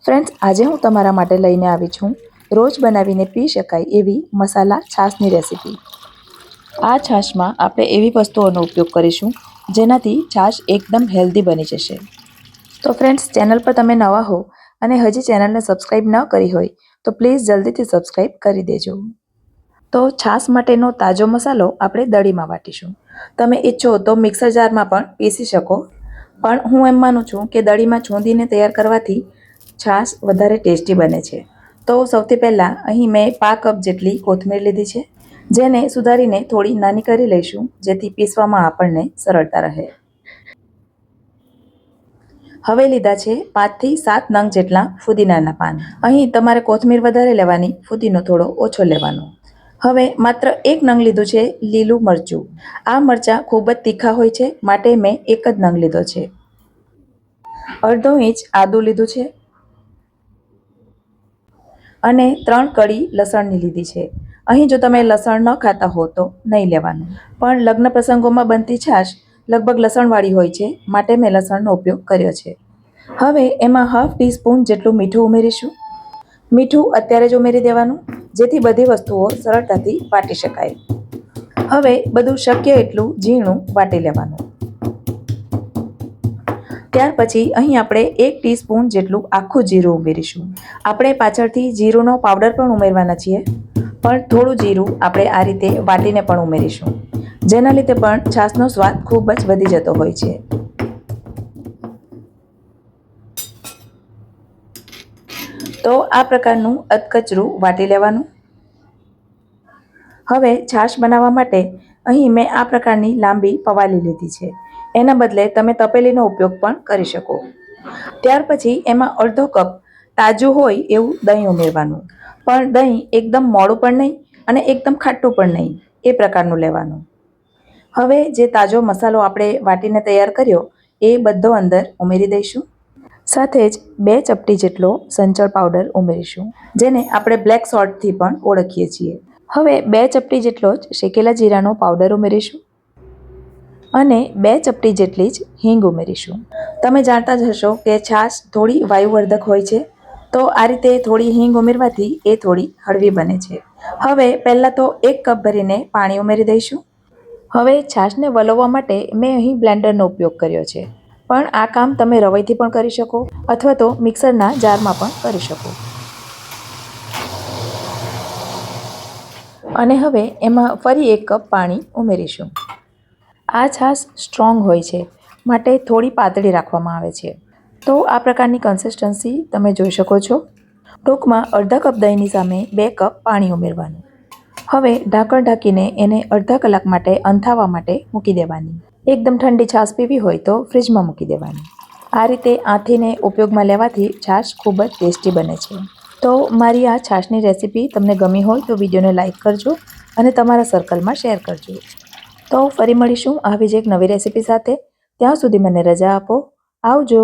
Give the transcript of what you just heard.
Friends, આજે હું તમારા માટે લઈને આવી છું રોજ બનાવીને પી શકાય એવી મસાલા છાશની રેસીપી। આ છાશમાં આપણે એવી વસ્તુઓનો ઉપયોગ કરીશું જેનાથી છાશ એકદમ હેલ્ધી બની જશે। તો ફ્રેન્ડ્સ, ચેનલ પર તમે નવા હો અને હજી ચેનલને સબસ્ક્રાઈબ ન કરી હોય તો પ્લીઝ જલ્દીથી સબસ્ક્રાઈબ કરી દેજો। તો છાશ માટેનો તાજો મસાલો આપણે દળીમાં વાટીશું। તમે ઈચ્છો તો મિક્સર જારમાં પણ પીસી શકો, પણ હું એમ માનું છું કે દળીમાં છોંદીને તૈયાર કરવાથી છાશ વધારે ટેસ્ટી બને છે। તો સૌથી પહેલાં અહીં મેં 5 કપ જેટલી કોથમીર લીધી છે, જેને સુધારીને થોડી નાની કરી લઈશું જેથી પીસવામાં આપણને સરળતા રહે। હવે લીધા છે 5 થી 7 નંગ જેટલા ફુદીનાના પાન। અહીં તમારે કોથમીર વધારે લેવાની, ફુદીનો થોડો ઓછો લેવાનો। હવે માત્ર 1 નંગ લીધું છે લીલું મરચું। આ મરચાં ખૂબ જ તીખા હોય છે, માટે મેં 1 જ નંગ લીધો છે। અડધો ઇંચ આદું લીધું છે અને 3 કળી લસણની લીધી છે। અહીં જો તમે લસણ ન ખાતા હો તો નહીં લેવાનું, પણ લગ્ન પ્રસંગોમાં બનતી છાશ લગભગ લસણવાળી હોય છે, માટે મેં લસણનો ઉપયોગ કર્યો છે। હવે એમાં ½ ટીસ્પૂન જેટલું મીઠું ઉમેરીશું। મીઠું અત્યારે જ ઉમેરી દેવાનું, જેથી બધી વસ્તુઓ સરળતાથી વાટી શકાય। હવે બધું શક્ય એટલું ઝીણું વાટી લેવાનું। ત્યાર પછી અહીં આપણે 1 ટીસ્પૂન જેટલું આખું જીરું ઉમેરીશું। આપણે પાછળથી જીરુંનો પાવડર પણ ઉમેરવાના છીએ, પણ થોડું જીરું આપણે આ રીતે વાટીને પણ ઉમેરીશું, જેના લીધે પણ છાશનો સ્વાદ ખૂબ જ વધી જતો હોય છે। તો આ પ્રકારનું અધકચરું વાટી લેવાનું। હવે છાશ બનાવવા માટે અહીં મેં આ પ્રકારની લાંબી પવાલી લીધી છે, એના બદલે તમે તપેલીનો ઉપયોગ પણ કરી શકો। ત્યાર પછી એમાં અડધો કપ તાજું હોય એવું દહીં ઉમેરવાનું, પણ દહીં એકદમ મોડું પણ નહીં અને એકદમ ખાટું પણ નહીં, એ પ્રકારનું લેવાનું। હવે જે તાજો મસાલો આપણે વાટીને તૈયાર કર્યો એ બધો અંદર ઉમેરી દઈશું। સાથે જ 2 ચપટી જેટલો સંચળ પાવડર ઉમેરીશું, જેને આપણે બ્લેક સોલ્ટથી પણ ઓળખીએ છીએ। હવે 2 ચપટી જેટલો જ શેકેલા જીરાનો પાવડર ઉમેરીશું અને 2 ચપટી જેટલી જ હિંગ ઉમેરીશું। તમે જાણતા જ હશો કે છાશ થોડી વાયુવર્ધક હોય છે, તો આ રીતે થોડી હિંગ ઉમેરવાથી એ થોડી હળવી બને છે। હવે પહેલાં તો 1 કપ ભરીને પાણી ઉમેરી દઈશું। હવે છાશને વલોવવા માટે મેં અહીં બ્લેન્ડરનો ઉપયોગ કર્યો છે, પણ આ કામ તમે રવૈથી પણ કરી શકો અથવા તો મિક્સરના જારમાં પણ કરી શકો। અને હવે એમાં ફરી 1 કપ પાણી ઉમેરીશું। આ છાશ સ્ટ્રોંગ હોય છે, માટે થોડી પાતળી રાખવામાં આવે છે। તો આ પ્રકારની કન્સિસ્ટન્સી તમે જોઈ શકો છો। ટૂંકમાં અડધા કપ દહીંની સામે 2 કપ પાણી ઉમેરવાનું। હવે ઢાંકણ ઢાંકીને એને અડધા કલાક માટે અંથાવા માટે મૂકી દેવાની। એકદમ ઠંડી છાશ પીવી હોય તો ફ્રીજમાં મૂકી દેવાની। આ રીતે આથીને ઉપયોગમાં લેવાથી છાશ ખૂબ જ ટેસ્ટી બને છે। તો મારી આ છાશની રેસીપી તમને ગમી હોય તો વિડીયોને લાઇક કરજો અને તમારા સર્કલમાં શેર કરજો। તો ફરી મળીશું આવી જ એક નવી રેસીપી સાથે। ત્યાં સુધી મને રજા આપો। આવજો।